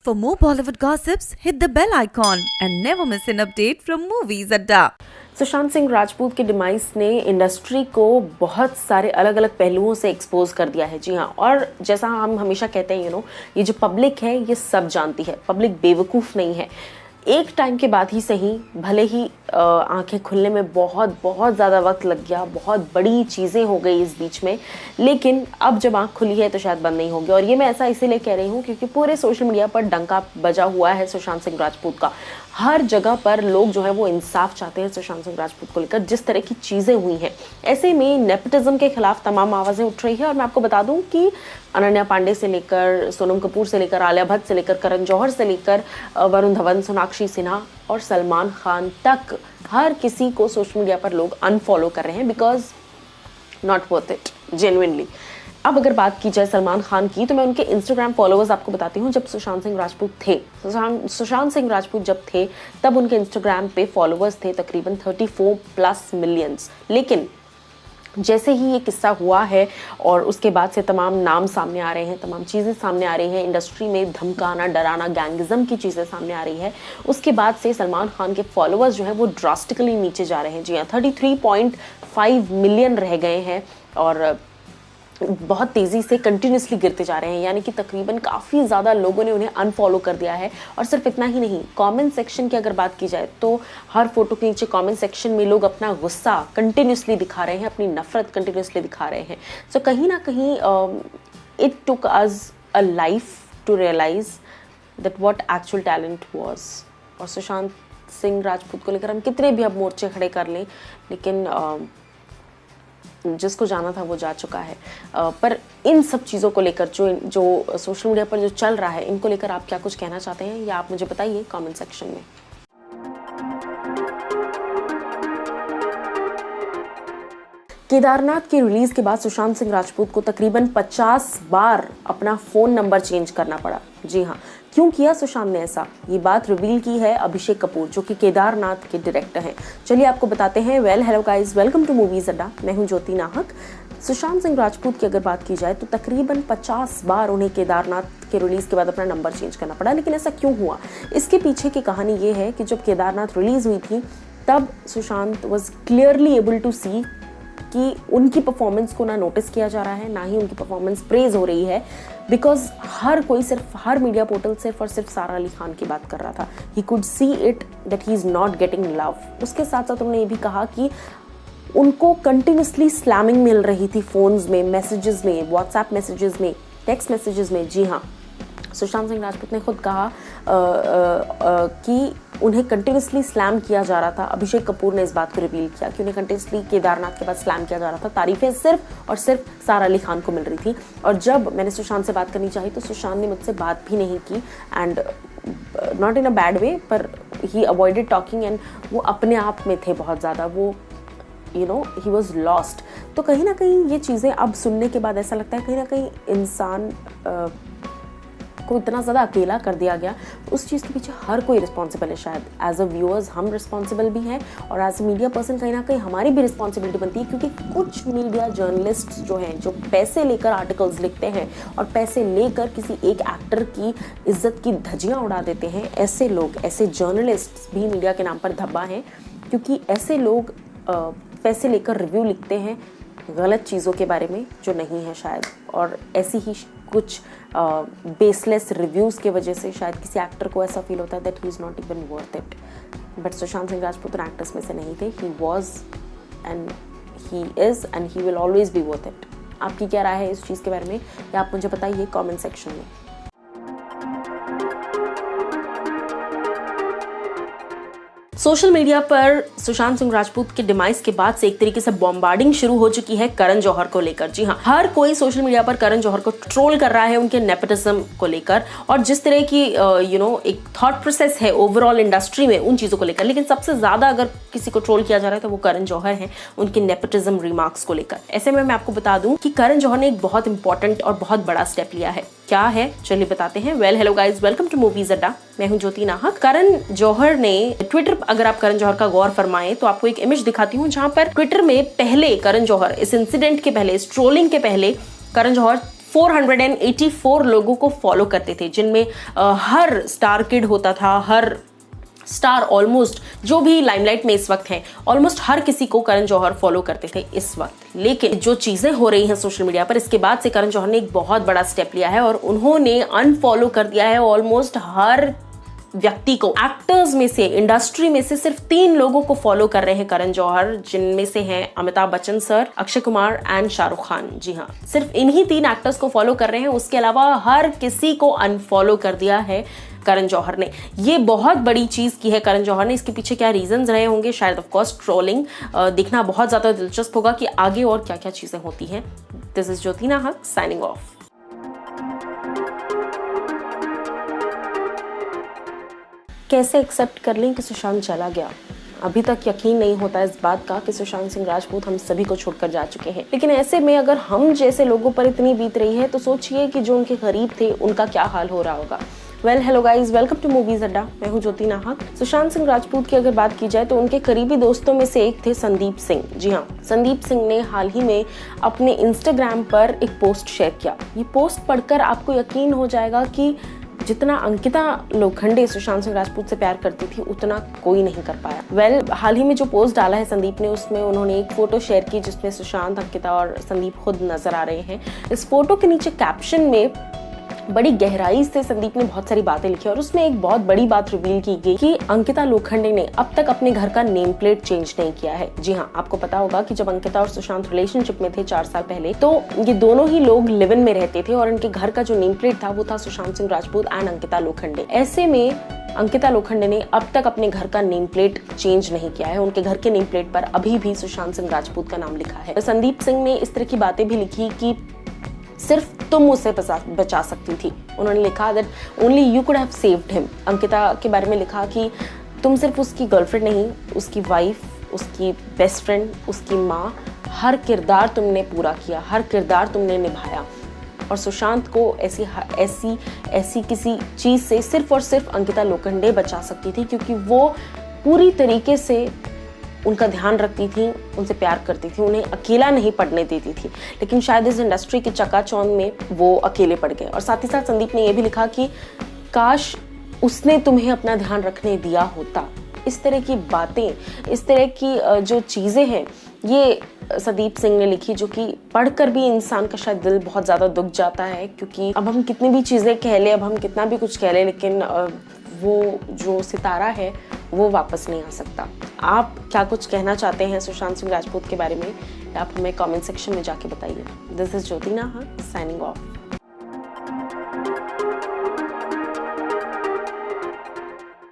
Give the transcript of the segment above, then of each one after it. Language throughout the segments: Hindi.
For more Bollywood gossips, hit the bell icon and never miss an update from Movies Adda. Sushant Singh Rajput के डिमाइस ने इंडस्ट्री को बहुत सारे अलग अलग पहलुओं से एक्सपोज कर दिया है। जी हाँ, और जैसा हम हमेशा कहते हैं ये जो पब्लिक है ये सब जानती है, पब्लिक बेवकूफ़ नहीं है। एक टाइम के बाद ही सही, भले ही आंखें खुलने में बहुत ज़्यादा वक्त लग गया, बहुत बड़ी चीज़ें हो गई इस बीच में, लेकिन अब जब आंख खुली है तो शायद बंद नहीं होगी। और ये मैं ऐसा इसीलिए कह रही हूँ क्योंकि पूरे सोशल मीडिया पर डंका बजा हुआ है सुशांत सिंह राजपूत का। हर जगह पर लोग जो है वो इंसाफ चाहते हैं सुशांत सिंह राजपूत को लेकर, जिस तरह की चीज़ें हुई हैं। ऐसे में नेपोटिज्म के खिलाफ तमाम आवाज़ें उठ रही है। और मैं आपको बता दूं कि अनन्या पांडे से लेकर सोनम कपूर से लेकर आलिया भट्ट से लेकर करण जौहर से लेकर वरुण धवन, सोनाक्षी सिन्हा और सलमान खान तक हर किसी को सोशल मीडिया पर लोग अनफॉलो कर रहे हैं because not worth it, genuinely. अब अगर बात की जाए सलमान खान की, तो मैं उनके इंस्टाग्राम फॉलोअर्स आपको बताती हूँ। जब सुशांत सिंह राजपूत थे, सुशांत सिंह राजपूत जब थे तब उनके इंस्टाग्राम पे फॉलोअर्स थे तकरीबन 34+ मिलियंस। लेकिन जैसे ही ये किस्सा हुआ है और उसके बाद से तमाम नाम सामने आ रहे हैं, तमाम चीज़ें सामने आ रही हैं, इंडस्ट्री में धमकाना, डराना, गैंगिज्म की चीज़ें सामने आ रही है, उसके बाद से सलमान खान के फॉलोअर्स जो हैं वो ड्रास्टिकली नीचे जा रहे हैं। जी हाँ, 33.5 मिलियन रह गए हैं और बहुत तेज़ी से कंटिन्यूसली गिरते जा रहे हैं। यानी कि तकरीबन काफ़ी ज़्यादा लोगों ने उन्हें अनफॉलो कर दिया है। और सिर्फ इतना ही नहीं, कमेंट सेक्शन की अगर बात की जाए तो हर फोटो के नीचे कमेंट सेक्शन में लोग अपना गुस्सा कंटिन्यूसली दिखा रहे हैं, अपनी नफरत कंटिन्यूसली दिखा रहे हैं। सो कहीं ना कहीं it took us a life to realize that what actual talent was. और सुशांत सिंह राजपूत को लेकर हम कितने भी अब मोर्चे खड़े कर लें, लेकिन जिसको जाना था वो जा चुका है। पर इन सब चीज़ों को लेकर जो सोशल मीडिया पर जो चल रहा है, इनको लेकर आप क्या कुछ कहना चाहते हैं या आप मुझे बताइए कमेंट सेक्शन में। केदारनाथ की रिलीज के बाद सुशांत सिंह राजपूत को तकरीबन 50 बार अपना फ़ोन नंबर चेंज करना पड़ा। जी हाँ, क्यों किया सुशांत ने ऐसा? ये बात रिवील की है अभिषेक कपूर, जो कि केदारनाथ के डायरेक्टर हैं। चलिए आपको बताते हैं। Hello guys, welcome to movies Adda. मैं हूं ज्योति नाहक। सुशांत सिंह राजपूत की अगर बात की जाए तो तकरीबन 50 बार उन्हें केदारनाथ के रिलीज़ के बाद अपना नंबर चेंज करना पड़ा। लेकिन ऐसा क्यों हुआ? इसके पीछे की कहानी ये है कि जब केदारनाथ रिलीज़ हुई थी तब Sushant was clearly able to see कि उनकी परफॉर्मेंस को ना नोटिस किया जा रहा है, ना ही उनकी परफॉर्मेंस प्रेज हो रही है। बिकॉज हर मीडिया पोर्टल सिर्फ और सिर्फ सारा अली खान की बात कर रहा था। He could see it that he is not getting love. उसके साथ साथ उन्होंने ये भी कहा कि उनको कंटिन्यूसली स्लैमिंग मिल रही थी फ़ोन्स में, मैसेजेस में, व्हाट्सएप मैसेजेस में, टेक्स्ट मैसेजेस में। जी हाँ, सुशांत सिंह राजपूत ने खुद कहा कि उन्हें कंटिन्यूसली स्लैम किया जा रहा था। अभिषेक कपूर ने इस बात को रिवील किया कि उन्हें कंटिन्यूसली केदारनाथ के बाद स्लैम किया जा रहा था। तारीफें सिर्फ और सिर्फ सारा अली खान को मिल रही थी। और जब मैंने सुशांत से बात करनी चाहिए तो सुशांत ने मुझसे बात भी नहीं की, and not in a bad way, पर ही अवॉइडेड टॉकिंग एंड वो अपने आप में थे बहुत ज़्यादा। वो ही वॉज लॉस्ट। तो कहीं ना कहीं ये चीज़ें अब सुनने के बाद ऐसा लगता है कहीं ना कहीं इंसान को इतना ज़्यादा अकेला कर दिया गया। उस चीज़ के पीछे हर कोई रिस्पॉन्सिबल है। शायद एज अ व्यूअर्स हम रिस्पॉन्सिबल भी हैं, और एज अ मीडिया पर्सन कहीं ना कहीं हमारी भी रिस्पॉन्सिबिलिटी बनती है। क्योंकि कुछ मीडिया जर्नलिस्ट जो हैं, जो पैसे लेकर आर्टिकल्स लिखते हैं और पैसे लेकर किसी एक एक्टर की इज्जत की धज्जियाँ उड़ा देते हैं, ऐसे लोग, ऐसे जर्नलिस्ट भी मीडिया के नाम पर धब्बा हैं। क्योंकि ऐसे लोग पैसे लेकर रिव्यू लिखते हैं गलत चीज़ों के बारे में जो नहीं है शायद, और ऐसी ही कुछ बेसलेस रिव्यूज़ के वजह से शायद किसी एक्टर को ऐसा फील होता है that he is not even worth it. But Sushant Singh Rajput actors में से नहीं थे। He was and he is and he will always be worth it. आपकी क्या राय है इस चीज़ के बारे में, या आप मुझे बताइए कमेंट सेक्शन में। सोशल मीडिया पर सुशांत सिंह राजपूत के डिमाइस के बाद से एक तरीके से बॉम्बार्डिंग शुरू हो चुकी है करण जौहर को लेकर। जी हाँ, हर कोई सोशल मीडिया पर करण जौहर को ट्रोल कर रहा है उनके नेपोटिज्म को लेकर, और जिस तरह की एक थॉट प्रोसेस है ओवरऑल इंडस्ट्री में उन चीज़ों को लेकर। लेकिन सबसे ज़्यादा अगर किसी को ट्रोल किया जा रहा है तो वो करण जौहर हैं, उनके नेपोटिज्म रिमार्क्स को लेकर। ऐसे में मैं आपको बता दूं कि करण जौहर ने एक बहुत इंपॉर्टेंट और बहुत बड़ा स्टेप लिया है। क्या है, चलिए बताते हैं। Hello guys, welcome to movies Adda. मैं हूं ज्योति नाहक। करण जौहर ने ट्विटर, अगर आप करण जौहर का गौर फरमाएं तो आपको एक इमेज दिखाती हूं जहां पर ट्विटर में पहले करण जौहर, इस इंसिडेंट के पहले, इस ट्रोलिंग के पहले करण जौहर 484 लोगों को फॉलो करते थे, जिनमें हर स्टार किड होता था, हर स्टार ऑलमोस्ट जो भी लाइमलाइट में इस वक्त हैं, ऑलमोस्ट हर किसी को करण जौहर फॉलो करते थे इस वक्त। लेकिन जो चीजें हो रही हैं सोशल मीडिया पर, इसके बाद से करण जौहर ने एक बहुत बड़ा स्टेप लिया है और उन्होंने अनफॉलो कर दिया है ऑलमोस्ट हर व्यक्ति को। एक्टर्स में से, इंडस्ट्री में से सिर्फ 3 लोगों को फॉलो कर रहे हैं करण जौहर, जिनमें से हैं अमिताभ बच्चन सर, अक्षय कुमार एंड शाहरुख खान। जी हाँ, सिर्फ इन्हीं 3 एक्टर्स को फॉलो कर रहे हैं, उसके अलावा हर किसी को अनफॉलो कर दिया है करण जौहर ने। ये बहुत बड़ी चीज की है करण जौहर ने। इसके पीछे क्या रीजंस रहे होंगे, शायद ऑफ कोर्स ट्रोलिंग। देखना बहुत ज्यादा दिलचस्प होगा कि आगे और क्या क्या चीजें होती हैं। दिस इज ज्योति नाहक साइनिंग ऑफ। कैसे एक्सेप्ट कर लें कि सुशांत चला गया? अभी तक यकीन नहीं होता इस बात का कि सुशांत सिंह राजपूत हम सभी को छोड़कर जा चुके हैं। लेकिन ऐसे में अगर हम जैसे लोगों पर इतनी बीत रही है तो सोचिए कि जो उनके करीब थे उनका क्या हाल हो रहा होगा। Well hello guys, welcome to movies Adda. मैं हूं ज्योति नाहक। सुशांत सिंह राजपूत की अगर बात की जाए तो उनके करीबी दोस्तों में से एक थे संदीप सिंह। जी हाँ, संदीप सिंह ने हाल ही में अपने इंस्टाग्राम पर एक पोस्ट शेयर किया। ये पोस्ट पढ़कर आपको यकीन हो जाएगा कि जितना अंकिता लोखंडे सुशांत सिंह राजपूत से प्यार करती थी उतना कोई नहीं कर पाया। वेल हाल ही में जो पोस्ट डाला है संदीप ने, उसमें उन्होंने एक फोटो शेयर की जिसमें सुशांत, अंकिता और संदीप खुद नजर आ रहे हैं। इस फोटो के नीचे कैप्शन में बड़ी गहराई से संदीप ने बहुत सारी बातें लिखी और उसमें एक बहुत बड़ी बात रिवील की गई कि अंकिता लोखंडे ने अब तक अपने घर का नेम प्लेट चेंज नहीं किया है। जी हाँ, आपको पता होगा कि जब अंकिता और सुशांत रिलेशनशिप में थे 4 साल पहले, तो ये दोनों ही लोग लिव इन में रहते थे और इनके घर का जो नेम प्लेट था वो था सुशांत सिंह राजपूत एंड अंकिता लोखंडे। ऐसे में अंकिता लोखंडे ने अब तक अपने घर का नेम प्लेट चेंज नहीं किया है। उनके घर के नेम प्लेट पर अभी भी सुशांत सिंह राजपूत का नाम लिखा है। संदीप सिंह ने इस तरह की बातें भी लिखी कि सिर्फ तुम उसे बचा सकती थी। उन्होंने लिखा that only you could have saved him. Ankita के बारे में लिखा कि तुम सिर्फ उसकी गर्लफ्रेंड नहीं, उसकी वाइफ, उसकी बेस्ट फ्रेंड, उसकी माँ, हर किरदार तुमने पूरा किया, हर किरदार तुमने निभाया। और सुशांत को ऐसी किसी चीज से सिर्फ और सिर्फ अंकिता लोखंडे बचा सकती थी, क्योंकि वो पूरी तरीके से उनका ध्यान रखती थी, उनसे प्यार करती थी, उन्हें अकेला नहीं पड़ने देती थी। लेकिन शायद इस इंडस्ट्री की चकाचौंध में वो अकेले पड़ गए। और साथ ही साथ संदीप ने यह भी लिखा कि काश उसने तुम्हें अपना ध्यान रखने दिया होता। इस तरह की बातें, इस तरह की जो चीजें हैं, ये संदीप सिंह ने लिखी, जो कि पढ़कर भी इंसान का शायद दिल बहुत ज्यादा दुख जाता है। क्योंकि अब हम कितनी भी चीजें कह ले, अब हम कितना भी कुछ कह ले, लेकिन वो जो सितारा है वो वापस नहीं आ सकता। आप क्या कुछ कहना चाहते हैं सुशांत सिंह राजपूत के बारे में, आप हमें कमेंट सेक्शन में जाके बताइए। दिस इज ज्योति नाहक साइनिंग ऑफ।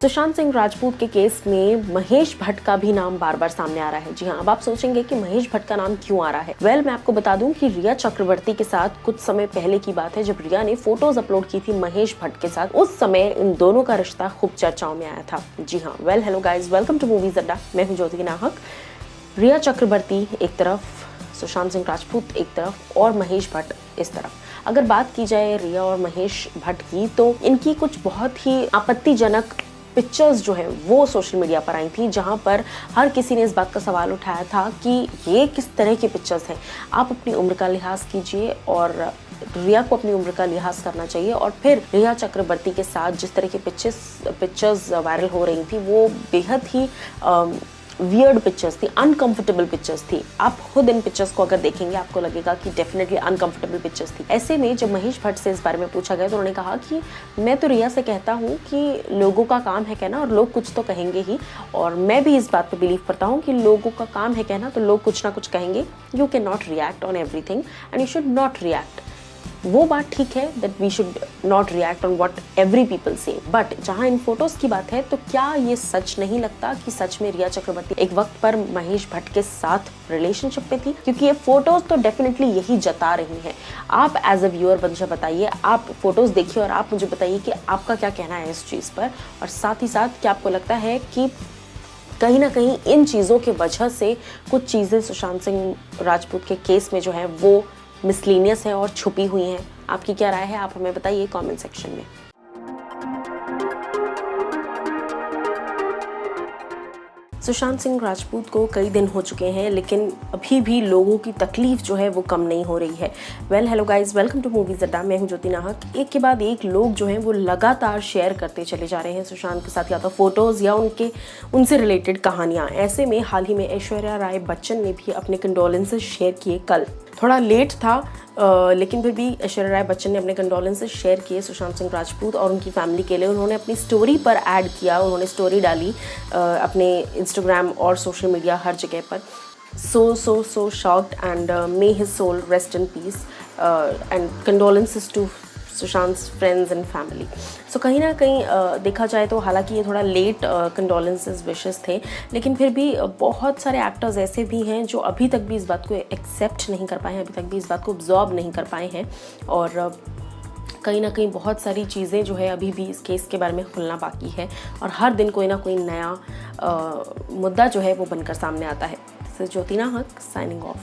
सुशांत सिंह राजपूत के केस में महेश भट्ट का भी नाम बार बार सामने आ रहा है। जी हाँ, अब आप सोचेंगे कि महेश भट्ट का नाम क्यों आ रहा है। वेल मैं आपको बता दूं कि रिया चक्रवर्ती के साथ कुछ समय पहले की बात है, जब रिया ने फोटोज अपलोड की थी महेश भट्ट के साथ, उस समय इन दोनों का रिश्ता खूब चर्चाओं में आया था। जी हाँ, well hello guys, welcome to movies Adda. मैं हूँ ज्योति नाहक। रिया चक्रवर्ती एक तरफ, सुशांत सिंह राजपूत एक तरफ और महेश भट्ट इस तरफ। अगर बात की जाए रिया और महेश भट्ट की, तो इनकी कुछ बहुत ही आपत्तिजनक पिक्चर्स जो है वो सोशल मीडिया पर आई थी, जहां पर हर किसी ने इस बात का सवाल उठाया था कि ये किस तरह के पिक्चर्स हैं। आप अपनी उम्र का लिहाज कीजिए और रिया को अपनी उम्र का लिहाज करना चाहिए। और फिर रिया चक्रवर्ती के साथ जिस तरह के पिक्चर्स वायरल हो रही थी वो बेहद ही वियर्ड पिक्चर्स थी, अनकंफर्टेबल पिक्चर्स थी। आप खुद इन पिक्चर्स को अगर देखेंगे आपको लगेगा कि डेफिनेटली अनकंफर्टेबल पिक्चर्स थी। ऐसे में जब महेश भट्ट से इस बारे में पूछा गया तो उन्होंने कहा कि मैं तो रिया से कहता हूँ कि लोगों का काम है कहना और लोग कुछ तो कहेंगे ही, और मैं भी इस बात पर बिलीव करता हूँ कि लोगों का काम है कहना तो लोग कुछ ना कुछ कहेंगे। You can not react on everything and you should not react. वो बात ठीक है that we should not react on what every people say, but जहां इन फोटोज की बात है तो क्या ये सच नहीं लगता कि सच में रिया चक्रवर्ती एक वक्त पर महेश भट्ट के साथ रिलेशनशिप में थी? क्योंकि ये फोटोज तो डेफिनेटली यही जता रही हैं। आप एज अ व्यूअर मुझे बताइए, आप फोटोज देखिए और आप मुझे बताइए कि आपका क्या कहना है इस चीज़ पर। और साथ ही साथ क्या आपको लगता है कि कहीं ना कहीं इन चीज़ों की वजह से कुछ चीज़ें सुशांत सिंह राजपूत के केस में जो है वो मिसलीनियस है और छुपी हुई हैं? आपकी क्या राय है, आप हमें बताइए कमेंट सेक्शन में। सुशांत सिंह राजपूत को कई दिन हो चुके हैं, लेकिन अभी भी लोगों की तकलीफ जो है वो कम नहीं हो रही है। Hello guys, welcome to movies Adda. मैं हूं ज्योति नाहक। एक के बाद एक लोग जो हैं वो लगातार शेयर करते चले जा रहे हैं सुशांत के साथ या तो फोटोज़ या उनसे रिलेटेड कहानियाँ। ऐसे में हाल ही में ऐश्वर्या राय बच्चन ने भी अपने कंडोलेंसेस शेयर किए। कल थोड़ा लेट था, लेकिन फिर भी ऐश्वर्या राय बच्चन ने अपने कंडोलेंसेस शेयर किए सुशांत सिंह राजपूत और उनकी फैमिली के लिए। उन्होंने अपनी स्टोरी पर ऐड किया, उन्होंने स्टोरी डाली अपने इंस्टाग्राम और सोशल मीडिया हर जगह पर। So shocked and may his soul rest in peace and condolences to Sushant friends and family. So कहीं ना कहीं देखा जाए तो हालांकि ये थोड़ा लेट कंडोलेंसेस विशेस थे, लेकिन फिर भी बहुत सारे एक्टर्स ऐसे भी हैं जो अभी तक भी इस बात को एक्सेप्ट नहीं कर पाए हैं, अभी तक भी इस बात को ऑब्जॉर्व नहीं कर पाए हैं। और कहीं ना कहीं बहुत सारी चीज़ें जो है अभी भी इस केस के बारे में खुलना बाकी है और हर दिन कोई ना कोई नया मुद्दा जो है वो बनकर सामने आता है। दिस इज ज्योति नाहक साइनिंग ऑफ।